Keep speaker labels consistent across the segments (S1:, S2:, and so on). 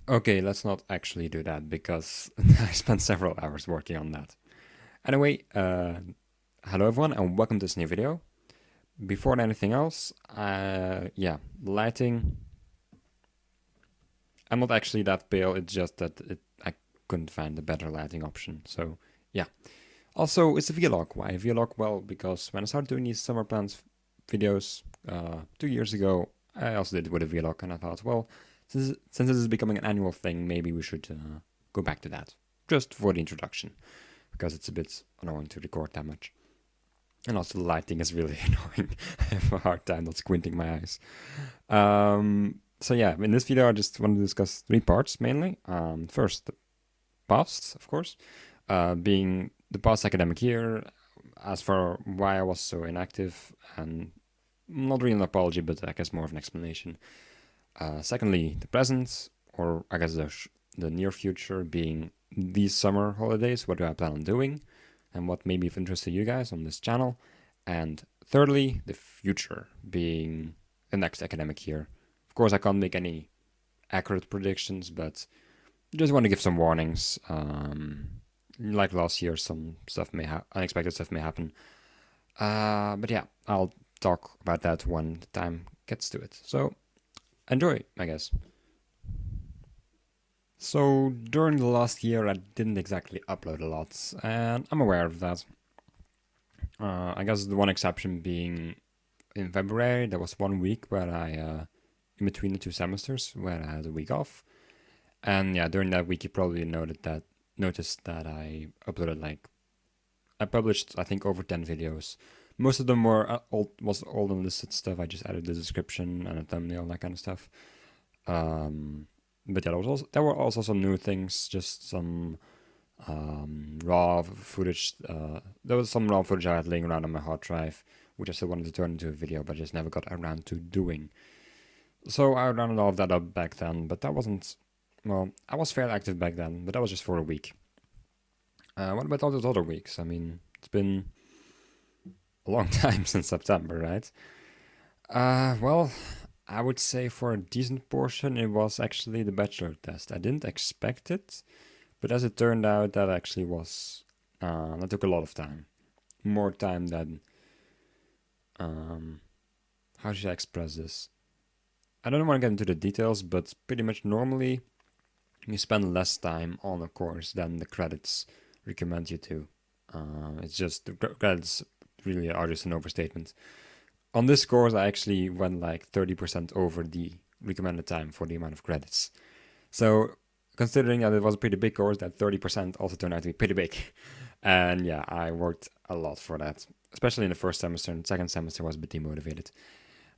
S1: Okay, let's not actually do that because I spent several hours working on that. Anyway, hello everyone and welcome to this new video. Before anything else, yeah, lighting. I'm not actually that pale, it's just that I couldn't find a better lighting option. So, yeah. Also, it's a vlog. Why a vlog? Well, because when I started doing these summer plans videos 2 years ago, I also did it with a vlog, and I thought, well, since this is becoming an annual thing, maybe we should go back to that. Just for the introduction, because it's a bit annoying to record that much. And also the lighting is really annoying. I have a hard time not squinting my eyes. So yeah, in this video I just want to discuss three parts mainly. First, the past, of course, being the past academic year, as for why I was so inactive, and not really an apology, but I guess more of an explanation. Secondly, the present, or I guess the near future, being these summer holidays. What do I plan on doing, and what may be of interest to you guys on this channel. And thirdly, the future, being the next academic year. Of course, I can't make any accurate predictions, but just want to give some warnings. Like last year, some stuff unexpected stuff may happen. But yeah, I'll talk about that when the time gets to it. So enjoy, I guess. So during the last year, I didn't exactly upload a lot, and I'm aware of that. I guess the one exception being in February, there was 1 week where in between the two semesters, where I had a week off. And yeah, during that week, you probably noticed that I published, I think, over 10 videos. Most of them were all unlisted stuff. I just added the description and a thumbnail, that kind of stuff. But yeah, there were also some new things, just some raw footage. There was some raw footage I had laying around on my hard drive, which I still wanted to turn into a video, but just never got around to doing. So I rounded all of that up back then, but that wasn't. Well, I was fairly active back then, but that was just for a week. What about all those other weeks? I mean, it's been a long time since September, right? Well, I would say for a decent portion, it was actually the bachelor test. I didn't expect it, but as it turned out, that actually was. That took a lot of time. More time than. How should I express this? I don't want to get into the details, but pretty much normally you spend less time on a course than the credits recommend you to. It's just the credits really are just an overstatement. On this course, I actually went like 30% over the recommended time for the amount of credits. So, considering that it was a pretty big course, that 30% also turned out to be pretty big. And yeah, I worked a lot for that, especially in the first semester, and second semester was a bit demotivated.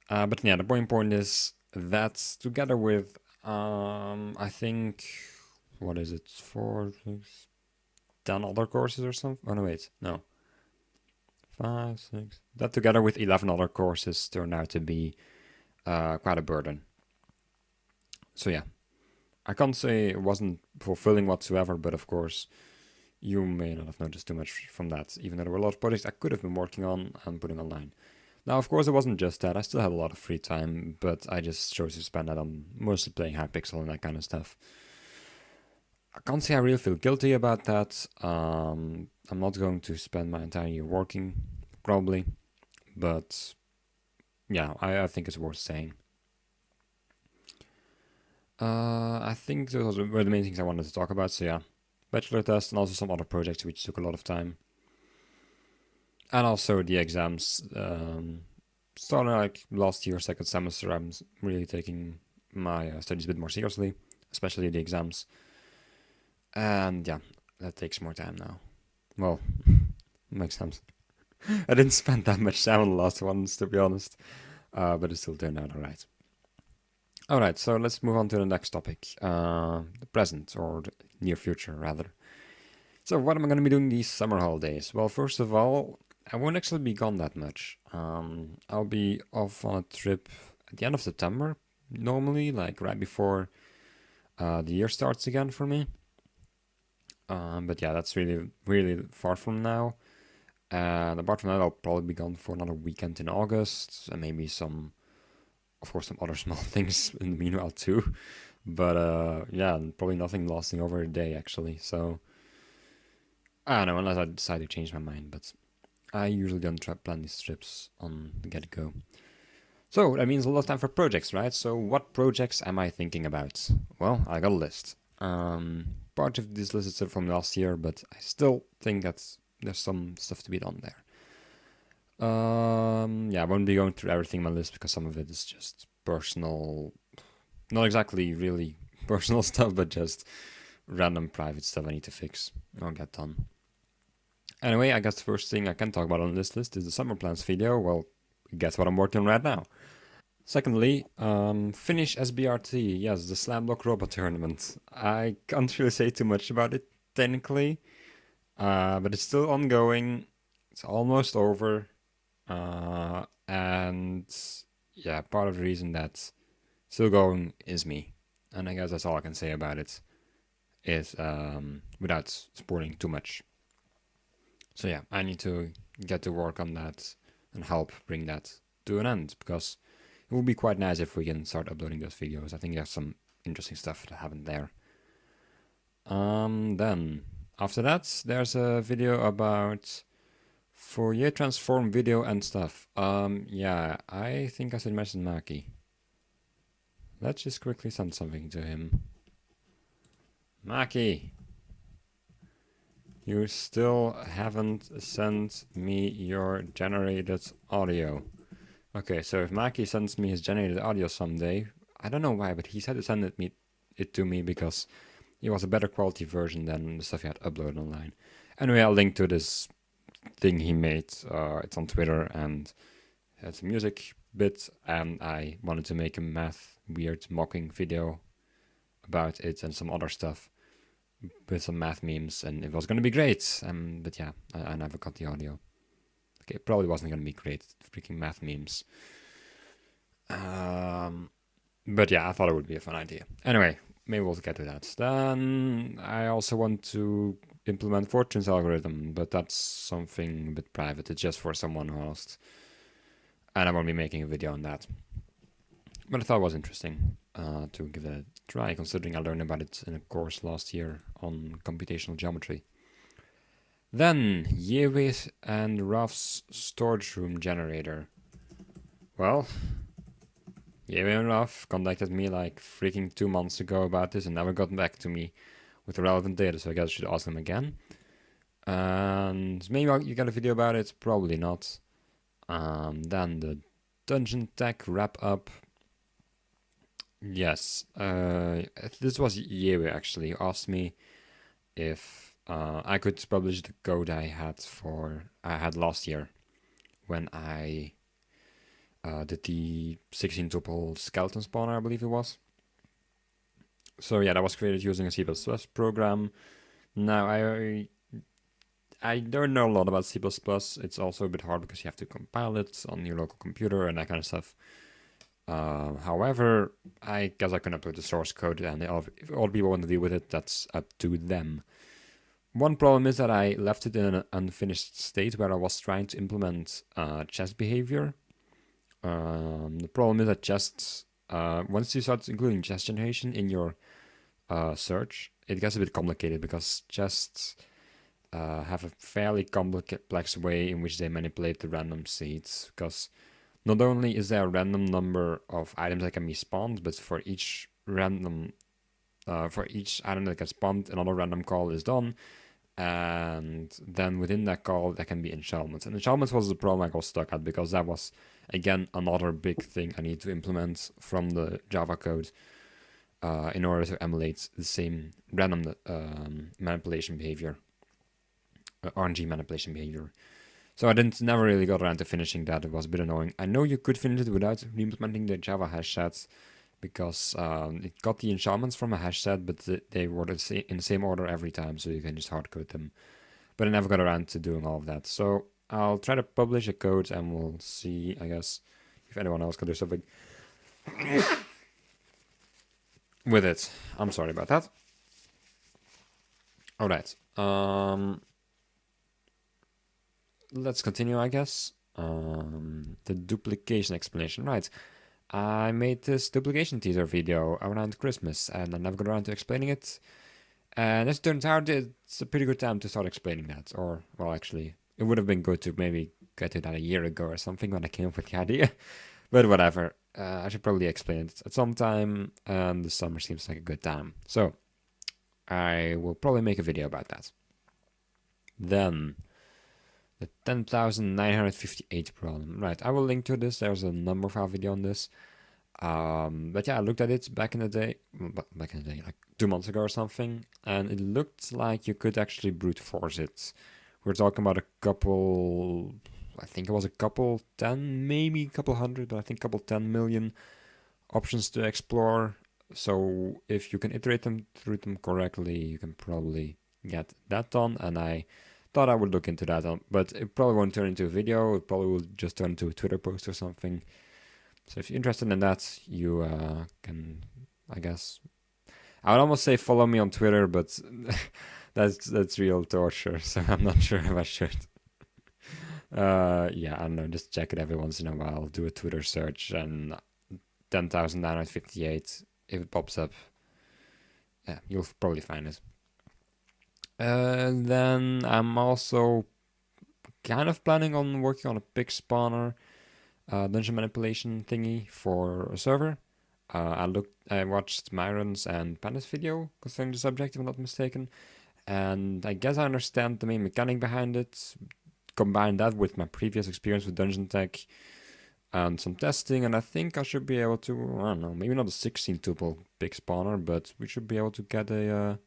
S1: But yeah, the point is that together with, I think, what is it, 10 other courses or something? Oh no, wait, no. 5, 6. That together with 11 other courses turned out to be quite a burden. So yeah, I can't say it wasn't fulfilling whatsoever, but of course, you may not have noticed too much from that, even though there were a lot of projects I could have been working on and putting online. Now, of course, it wasn't just that. I still had a lot of free time, but I just chose to spend that on mostly playing Hypixel and that kind of stuff. I can't say I really feel guilty about that. I'm not going to spend my entire year working, probably, but yeah, I think it's worth saying. I think those were the main things I wanted to talk about. So yeah, bachelor test and also some other projects which took a lot of time, and also the exams. Starting like last year, second semester, I'm really taking my studies a bit more seriously, especially the exams. And yeah, that takes more time now. Well, makes sense. I didn't spend that much time on the last ones, to be honest, but it still turned out alright. Alright, so let's move on to the next topic, the present, or the near future, rather. So, what am I going to be doing these summer holidays? Well, first of all, I won't actually be gone that much. I'll be off on a trip at the end of September, normally, like right before the year starts again for me. But yeah, that's really, really far from now. And apart from that, I'll probably be gone for another weekend in August, and maybe of course, some other small things in the meanwhile too. But yeah, probably nothing lasting over a day actually. So I don't know unless I decide to change my mind. But I usually don't plan these trips on the get go. So that means a lot of time for projects, right? So what projects am I thinking about? Well, I got a list. Part of this list is still from last year, but I still think that there's some stuff to be done there. Yeah, I won't be going through everything on my list because some of it is just personal, not exactly really personal stuff, but just random private stuff I need to fix or get done. Anyway, I guess the first thing I can talk about on this list is the summer plans video. Well, guess what I'm working on right now. Secondly, finish SBRT. Yes, the Slam Block Robot Tournament. I can't really say too much about it technically, but it's still ongoing. It's almost over. And yeah, part of the reason that's still going is me. And I guess that's all I can say about it is without spoiling too much. So yeah, I need to get to work on that and help bring that to an end because it would be quite nice if we can start uploading those videos. I think there's some interesting stuff to have in there. Then after that, there's a video about Fourier transform video and stuff. Yeah, I think I should mention Maki. Let's just quickly send something to him. Maki, you still haven't sent me your generated audio. Okay, so if Maki sends me his generated audio someday, I don't know why, but he said to send it to me because it was a better quality version than the stuff he had uploaded online. Anyway, I'll link to this thing he made. It's on Twitter and it's a music bit, and I wanted to make a math weird mocking video about it and some other stuff with some math memes, and it was going to be great. But yeah, I never got the audio. Okay, it probably wasn't going to be great. Freaking math memes. But yeah, I thought it would be a fun idea. Anyway, maybe we'll get to that. Then I also want to implement Fortune's algorithm, but that's something a bit private. It's just for someone who asked, and I won't be making a video on that. But I thought it was interesting to give that a try, considering I learned about it in a course last year on computational geometry. Then, Yewis and Raf's storage room generator. Well, Yewe and Raf contacted me like freaking 2 months ago about this and never got back to me with the relevant data, so I guess I should ask them again. And maybe you get a video about it, probably not. Then the Dungeon Tech wrap up. Yes, this was Yewe actually who asked me if I could publish the code I had last year when I did the 16 tuple skeleton spawner, I believe it was. So yeah, that was created using a C++ program. Now I don't know a lot about C++. It's also a bit hard because you have to compile it on your local computer and that kind of stuff. However, I guess I can upload the source code, and if all people want to deal with it, that's up to them. One problem is that I left it in an unfinished state where I was trying to implement chest behavior. The problem is that chests, once you start including chest generation in your search, it gets a bit complicated because chests have a fairly complex way in which they manipulate the random seeds. Because not only is there a random number of items that can be spawned, but for each item that gets spawned, another random call is done. And then within that call, there can be enchantments. And enchantments was the problem I got stuck at because that was, again, another big thing I need to implement from the Java code in order to emulate the same random manipulation behavior, RNG manipulation behavior. So I never really got around to finishing that. It was a bit annoying. I know you could finish it without re-implementing the Java hash sets because it got the enchantments from a hash set, but they were in the same order every time, so you can just hardcode them. But I never got around to doing all of that. So I'll try to publish a code and we'll see, I guess, if anyone else can do something with it. I'm sorry about that. All right. Let's continue, I guess. The duplication explanation. Right. I made this duplication teaser video around Christmas, and I never got around to explaining it. And as it turns out, it's a pretty good time to start explaining that. Or, well, actually, it would have been good to maybe get to that a year ago or something when I came up with the idea. But whatever. I should probably explain it at some time, and the summer seems like a good time. So, I will probably make a video about that. Then, the 10,958 problem. Right, I will link to this. There's a number file video on this. But yeah, I looked at it back in the day, like 2 months ago or something, and it looked like you could actually brute force it. We're talking about a couple, I think it was a couple 10, maybe a couple hundred, but I think a couple 10 million options to explore. So if you can iterate them through them correctly, you can probably get that done. And I thought I would look into that, but it probably won't turn into a video. It probably will just turn into a Twitter post or something. So if you're interested in that, you can, I guess, I would almost say follow me on Twitter, but that's real torture. So I'm not sure if I should. Yeah, I don't know. Just check it every once in a while. Do a Twitter search and 10,958. If it pops up, yeah, you'll probably find it. Then I'm also kind of planning on working on a pig spawner dungeon manipulation thingy for a server. I watched Myron's and Panda's video concerning the subject, if I'm not mistaken, and I guess I understand the main mechanic behind it. Combine that with my previous experience with Dungeon Tech and some testing, and I think I should be able to, I don't know, maybe not a 16 tuple big spawner, but we should be able to get a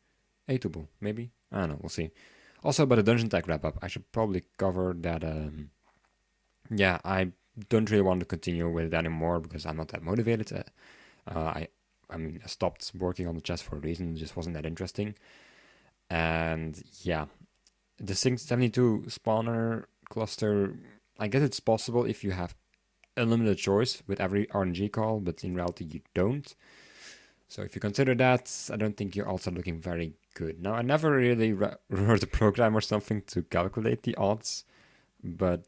S1: 8 tuple, maybe? I don't know, we'll see. Also, about the Dungeon Tech wrap up, I should probably cover that. Yeah, I don't really want to continue with it anymore because I'm not that motivated. I mean, I stopped working on the chest for a reason, it just wasn't that interesting. And yeah, the 72 spawner cluster, I guess it's possible if you have unlimited choice with every RNG call, but in reality you don't. So if you consider that, I don't think you're also looking very good. Now, I never really wrote a program or something to calculate the odds, but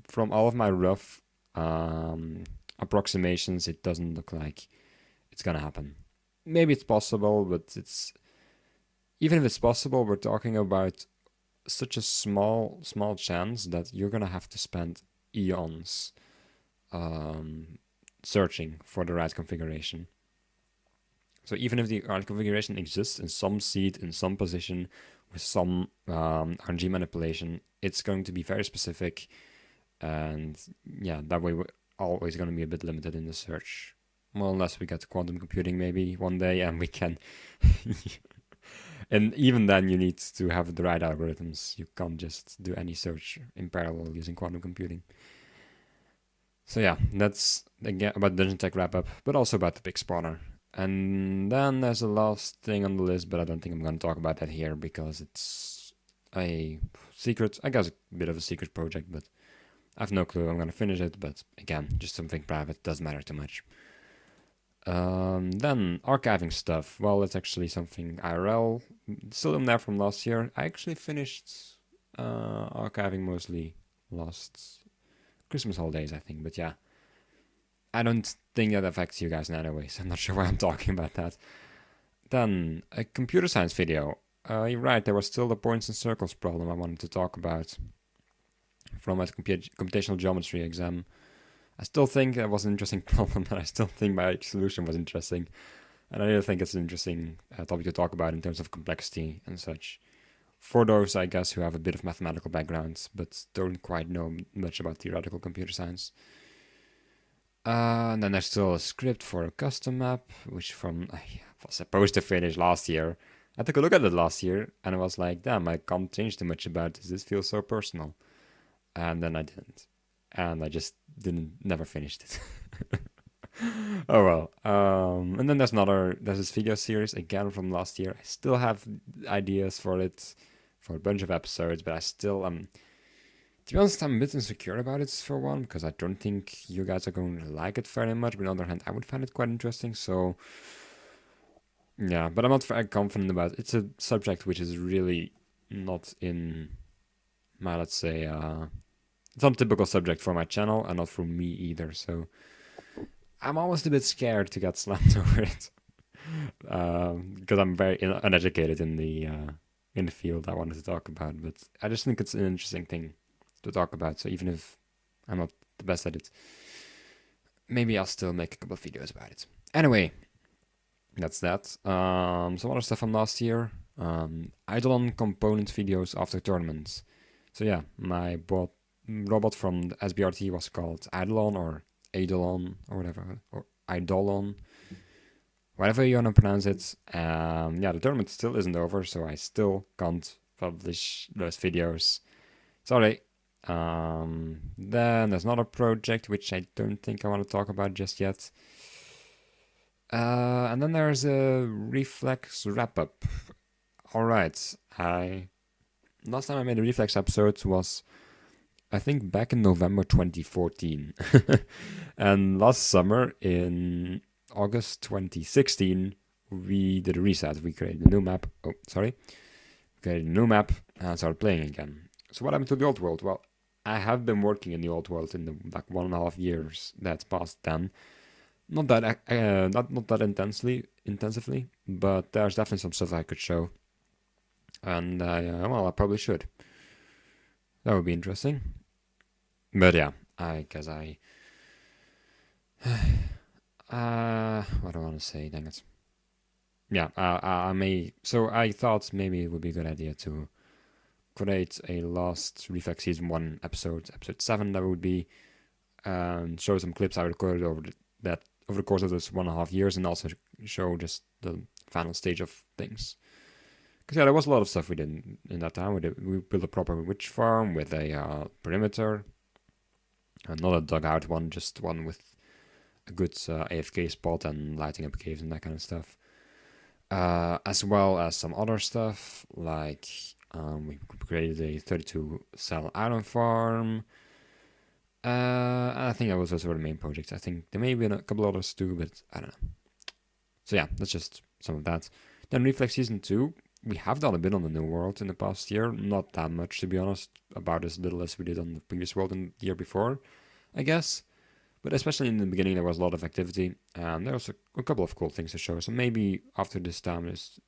S1: from all of my rough approximations, it doesn't look like it's gonna happen. Maybe it's possible, but even if it's possible, we're talking about such a small chance that you're gonna have to spend eons searching for the right configuration. So even if the right configuration exists in some seed, in some position, with some RNG manipulation, it's going to be very specific, and yeah, that way we're always going to be a bit limited in the search. Well, unless we get quantum computing maybe one day, and we can. And even then, you need to have the right algorithms. You can't just do any search in parallel using quantum computing. So yeah, that's again about Dungeon Tech wrap up, but also about the big spawner. And then there's a last thing on the list, but I don't think I'm going to talk about that here because it's a secret, I guess a bit of a secret project, but I have no clue. I'm going to finish it, but again, just something private, doesn't matter too much. Then archiving stuff. Well, it's actually something IRL, still in there from last year. I actually finished archiving mostly last Christmas holidays, I think, but yeah. I don't think that affects you guys in any way, so I'm not sure why I'm talking about that. Then, a computer science video. You're right, there was still the points and circles problem I wanted to talk about from my computational geometry exam. I still think that was an interesting problem, and I still think my solution was interesting. And I really think it's an interesting topic to talk about in terms of complexity and such. For those, I guess, who have a bit of mathematical backgrounds, but don't quite know much about theoretical computer science. And then there's still a script for a custom map, which I was supposed to finish last year. I took a look at it last year, and I was like, damn, I can't change too much about this. This feels so personal. And then I didn't. And I just never finished it. Oh well. And then there's this video series again from last year. I still have ideas for it, for a bunch of episodes, but I still to be honest, I'm a bit insecure about it for one, because I don't think you guys are going to like it very much, but on the other hand, I would find it quite interesting, so yeah, but I'm not very confident about it. It's a subject which is really not in my, let's say, it's not a typical subject for my channel, and not for me either, so I'm almost a bit scared to get slammed over it. Because I'm very uneducated in the field I wanted to talk about, but I just think it's an interesting thing to talk about. So even if I'm not the best at it, maybe I'll still make a couple of videos about it. Anyway, that's that. Some other stuff from last year. Eidolon component videos after tournaments. So yeah, my robot from the SBRT was called Eidolon or Eidolon or whatever, or Eidolon, whatever you want to pronounce it. Yeah, the tournament still isn't over, so I still can't publish those videos. Sorry. Then there's another project which I don't think I want to talk about just yet. And then there's a Reflex wrap-up. Alright, last time I made a Reflex episode was, I think, back in November 2014. And last summer, in August 2016, we did a reset. We created a new map. Oh, sorry. We created a new map and started playing again. So what happened to the old world? Well, I have been working in the old world in the 1.5 years that's passed then. Not that not that intensively, but there's definitely some stuff I could show, and well, I probably should. That would be interesting. But yeah, I guess what do I want to say? Dang it. Yeah, I may. So I thought maybe it would be a good idea to create a last Reflex Season 1 episode 7 that would be, show some clips I recorded over the course of those 1.5 years, and also show just the final stage of things. Because yeah, there was a lot of stuff we did in that time. We built a proper witch farm with a perimeter, not a dugout one, just one with a good AFK spot and lighting up caves and that kind of stuff. As well as some other stuff, like we created a 32 cell iron farm. I think that was also the main project. I think there may be a couple others too, but I don't know. So yeah, that's just some of that. Then Reflex Season 2, we have done a bit on the new world in the past year. Not that much, to be honest. About as little as we did on the previous world in the year before, I guess. But especially in the beginning, there was a lot of activity. There was a couple of cool things to show. So maybe after this time is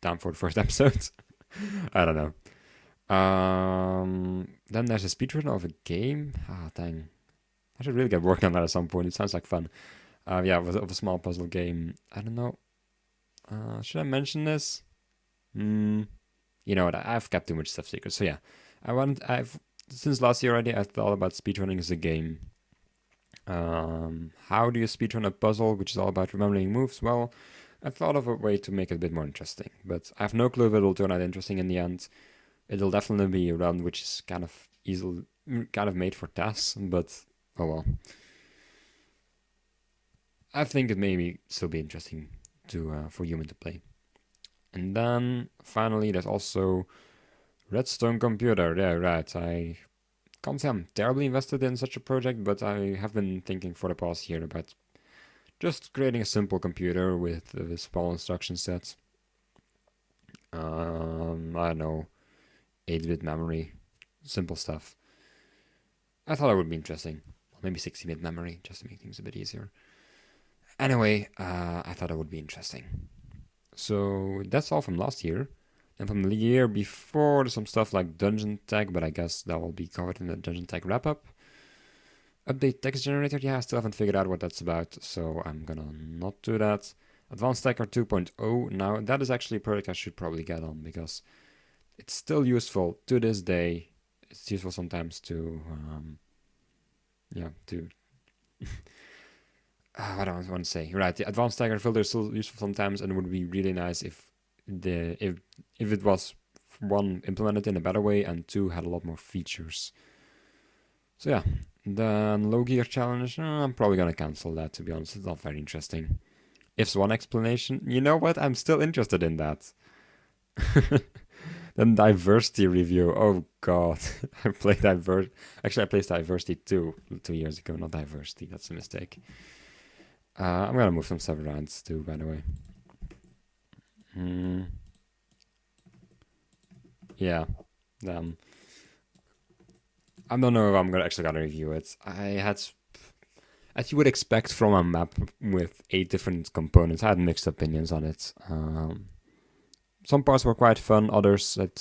S1: time for the first episode. I don't know. Then there's a speedrun of a game. Ah, dang. I should really get working on that at some point. It sounds like fun. Yeah, of a small puzzle game. I don't know. Should I mention this? You know what? I've kept too much stuff secret. So yeah, I've since last year already. I thought about speedrunning as a game. How do you speedrun a puzzle, which is all about remembering moves? Well, I thought of a way to make it a bit more interesting, but I have no clue if it'll turn out interesting in the end. It'll definitely be a run which is kind of made for tasks, but oh well. I think it may still be interesting for human to play. And then finally, there's also Redstone Computer. Yeah, right. I can't say I'm terribly invested in such a project, but I have been thinking for the past year about just creating a simple computer with a small instruction set. I don't know, 8-bit memory, simple stuff. I thought it would be interesting. Maybe 60-bit memory, just to make things a bit easier. Anyway, I thought it would be interesting. So that's all from last year. And from the year before, there's some stuff like Dungeon Tech, but I guess that will be covered in the Dungeon Tech wrap-up. Update text generator, yeah, I still haven't figured out what that's about, so I'm gonna not do that. Advanced Stacker 2.0, now that is actually a project I should probably get on, because it's still useful to this day. It's useful sometimes to, to what do I want to say? Right, the advanced stagger filter is still useful sometimes, and it would be really nice if it was, one, implemented in a better way, and two, had a lot more features. So yeah, then low gear challenge. I'm probably gonna cancel that, to be honest. It's not very interesting. If's one explanation. You know what? I'm still interested in that. Then diversity review. Oh god, I played diversity. Actually, I played diversity 2 years ago, not diversity. That's a mistake. I'm gonna move some stuff around too, by the way. Yeah. I don't know if I'm actually gonna review it. As you would expect from a map with 8 different components, I had mixed opinions on it. Some parts were quite fun, others had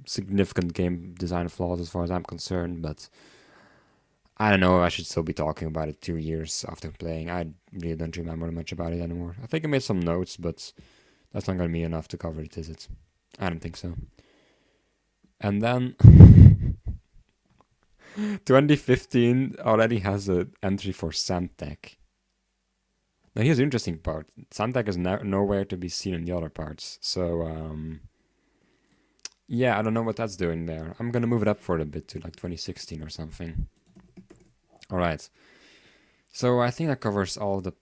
S1: significant game design flaws as far as I'm concerned, but I don't know, I should still be talking about it 2 years after playing. I really don't remember much about it anymore. I think I made some notes, but that's not going to be enough to cover it, is it? I don't think so. And then 2015 already has an entry for Sandtech. Now here's the interesting part. Sandtech is nowhere to be seen in the other parts. So, yeah, I don't know what that's doing there. I'm gonna move it up for a bit to like 2016 or something. Alright. So I think that covers all the,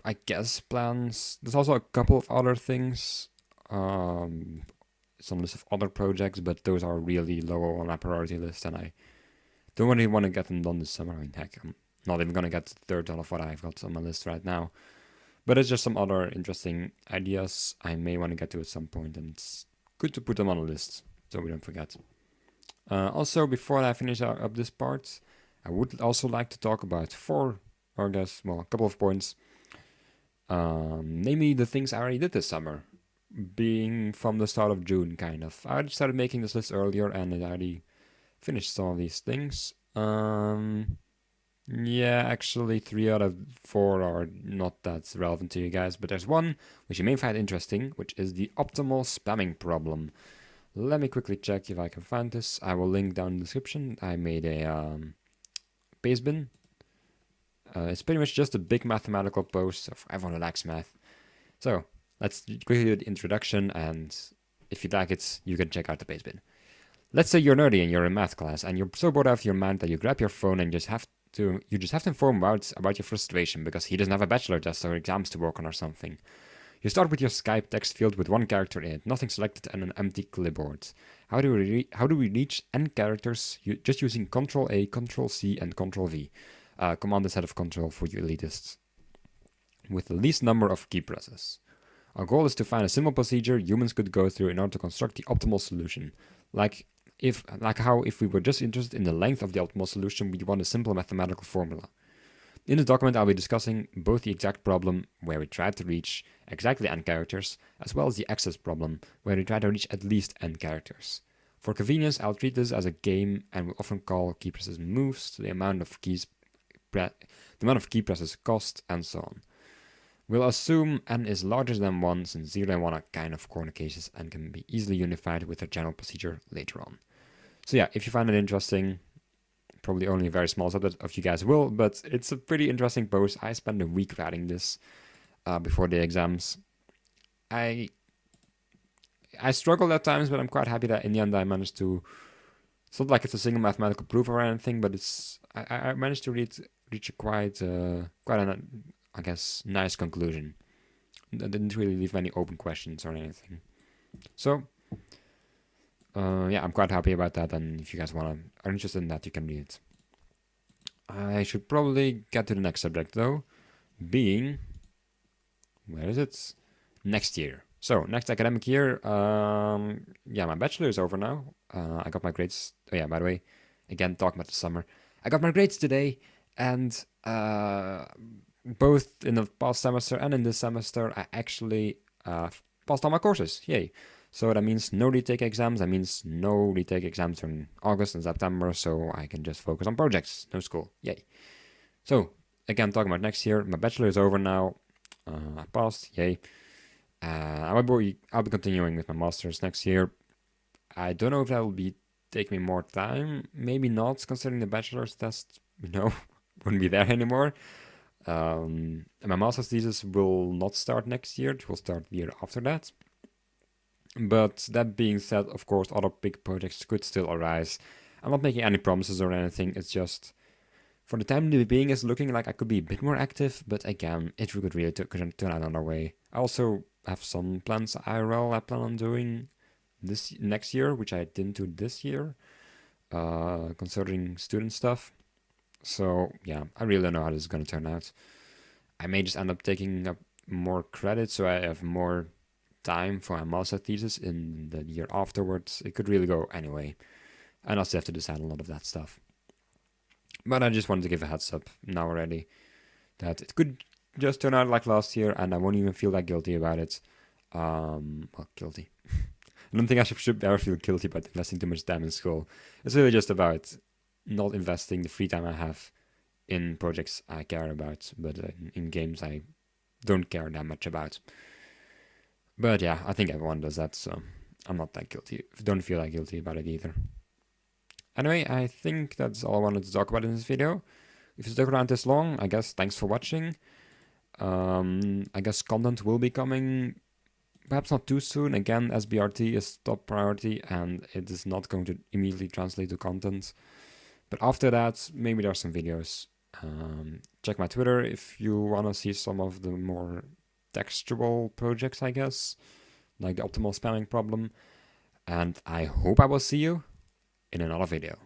S1: I guess, plans. There's also a couple of other things. Some list of other projects, but those are really low on my priority list, and I don't really want to get them done this summer. I mean, heck, I'm not even going to get a third of what I've got on my list right now. But it's just some other interesting ideas I may want to get to at some point, and it's good to put them on a list so we don't forget. Also, before I finish up this part, I would also like to talk about a couple of points. Namely, the things I already did this summer, being from the start of June, kind of. I already started making this list earlier, and I already finished some of these things. Yeah, actually, 3 out of 4 are not that relevant to you guys, but there's one which you may find interesting, which is the optimal spamming problem. Let me quickly check if I can find this. I will link down in the description. I made a pastebin. It's pretty much just a big mathematical post of everyone who likes math. So, let's quickly do the introduction, and if you like it, you can check out the pastebin. Let's say you're nerdy and you're in math class, and you're so bored out of your mind that you grab your phone and you just have to inform about your frustration because he doesn't have a bachelor test or exams to work on or something. You start with your Skype text field with one character in it, nothing selected, and an empty clipboard. How do we reach n characters just using Ctrl A, Ctrl C, and Ctrl V? Command instead of Control for you elitists. With the least number of key presses. Our goal is to find a simple procedure humans could go through in order to construct the optimal solution. Like how if we were just interested in the length of the optimal solution, we'd want a simple mathematical formula. In this document, I'll be discussing both the exact problem, where we try to reach exactly n characters, as well as the excess problem, where we try to reach at least n characters. For convenience, I'll treat this as a game and will often call key presses moves to the amount of key presses cost, and so on. We'll assume n is larger than 1, since 0 and 1 are kind of corner cases and can be easily unified with a general procedure later on. So yeah, if you find it interesting, probably only a very small subset of you guys will, but it's a pretty interesting post. I spent a week writing this before the exams. I struggled at times, but I'm quite happy that in the end I managed to. It's not like it's a single mathematical proof or anything, but I managed to reach a quite I guess nice conclusion. I didn't really leave many open questions or anything. So yeah, I'm quite happy about that, and if you guys are interested in that, you can read it. I should probably get to the next subject though, being, where is it? Next year. So, next academic year, yeah, my bachelor is over now. I got my grades, oh yeah, by the way, again, talking about the summer. I got my grades today, and both in the past semester and in this semester, I actually passed all my courses, yay. So that means no retake exams. That means no retake exams in August and September, so I can just focus on projects. No school. Yay. So, again, talking about next year, my bachelor is over now. I passed. Yay. I'll be continuing with my master's next year. I don't know if that will take me more time. Maybe not, considering the bachelor's test, wouldn't be there anymore. And my master's thesis will not start next year. It will start the year after that. But that being said, of course, other big projects could still arise. I'm not making any promises or anything. It's just, for the time being, it's looking like I could be a bit more active. But again, it could really turn out another way. I also have some plans IRL I plan on doing this next year, which I didn't do this year, considering student stuff. So yeah, I really don't know how this is going to turn out. I may just end up taking up more credit, so I have more time for my master thesis in the year afterwards. It could really go anyway, and I still have to decide a lot of that stuff. But I just wanted to give a heads up now already. that it could just turn out like last year, and I won't even feel that guilty about it. Well, guilty. I don't think I should ever feel guilty about investing too much time in school. It's really just about not investing the free time I have in projects I care about, but in games I don't care that much about. But yeah, I think everyone does that, so I'm not that guilty. Don't feel that guilty about it either. Anyway, I think that's all I wanted to talk about in this video. If you stuck around this long, I guess thanks for watching. I guess content will be coming, perhaps not too soon. Again, SBRT is top priority and it is not going to immediately translate to content. But after that, maybe there are some videos. Check my Twitter if you want to see some of the more textual projects, I guess, like the optimal spamming problem. And I hope I will see you in another video.